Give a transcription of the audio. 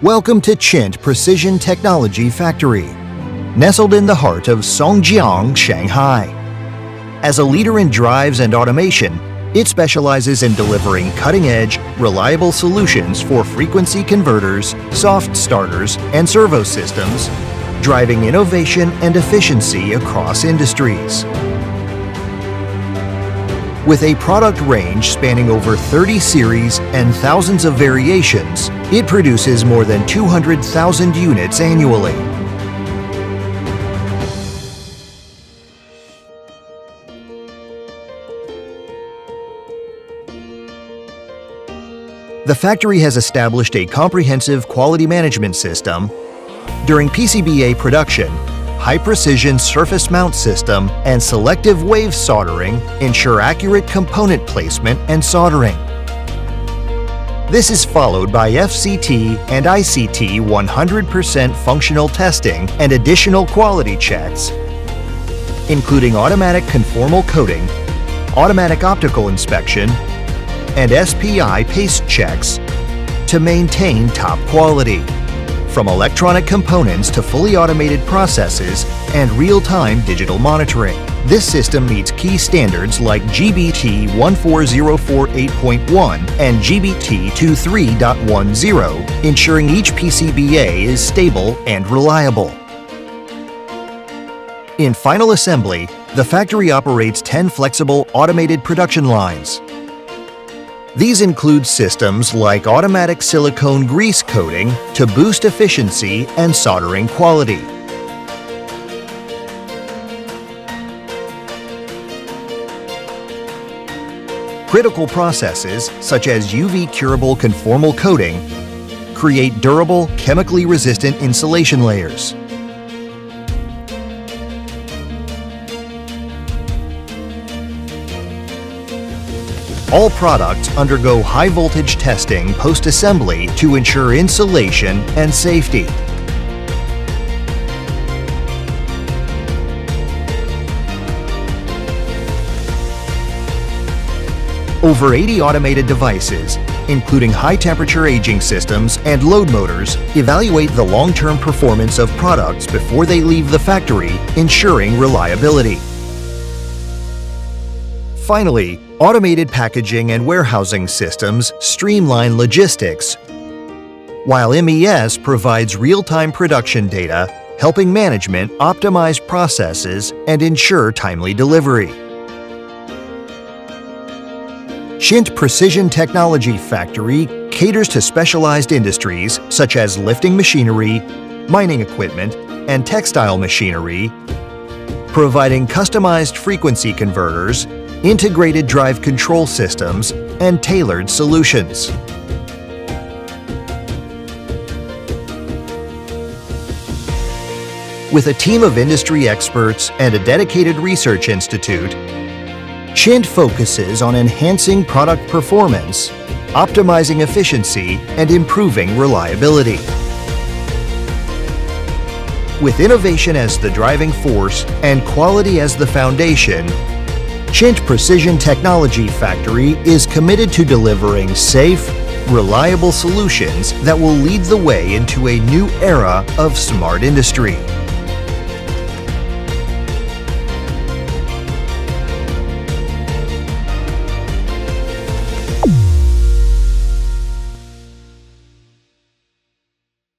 Welcome to CHINT Precision Technology Factory, nestled in the heart of Songjiang, Shanghai. As a leader in drives and automation, it specializes in delivering cutting-edge, reliable solutions for frequency converters, soft starters, and servo systems, driving innovation and efficiency across industries. With a product range spanning over 30 series and thousands of variations, it produces more than 200,000 units annually. The factory has established a comprehensive quality management system. During PCBA production, high-precision surface mount system and selective wave soldering ensure accurate component placement and soldering. This is followed by FCT and ICT 100% functional testing and additional quality checks, including automatic conformal coating, automatic optical inspection, and SPI paste checks to maintain top quality. From electronic components to fully automated processes and real-time digital monitoring. This system meets key standards like GBT 14048.1 and GBT 23.10, ensuring each PCBA is stable and reliable. In final assembly, the factory operates 10 flexible automated production lines. These include systems like automatic silicone grease coating to boost efficiency and soldering quality. Critical processes, such as UV curable conformal coating, create durable, chemically resistant insulation layers. All products undergo high-voltage testing post-assembly to ensure insulation and safety. Over 80 automated devices, including high-temperature aging systems and load motors, evaluate the long-term performance of products before they leave the factory, ensuring reliability. Finally, automated packaging and warehousing systems streamline logistics, while MES provides real-time production data, helping management optimize processes and ensure timely delivery. CHINT Precision Technology Factory caters to specialized industries such as lifting machinery, mining equipment, and textile machinery, providing customized frequency converters, integrated drive control systems, and tailored solutions. With a team of industry experts and a dedicated research institute, CHINT focuses on enhancing product performance, optimizing efficiency, and improving reliability. With innovation as the driving force and quality as the foundation, CHINT Precision Technology Factory is committed to delivering safe, reliable solutions that will lead the way into a new era of smart industry.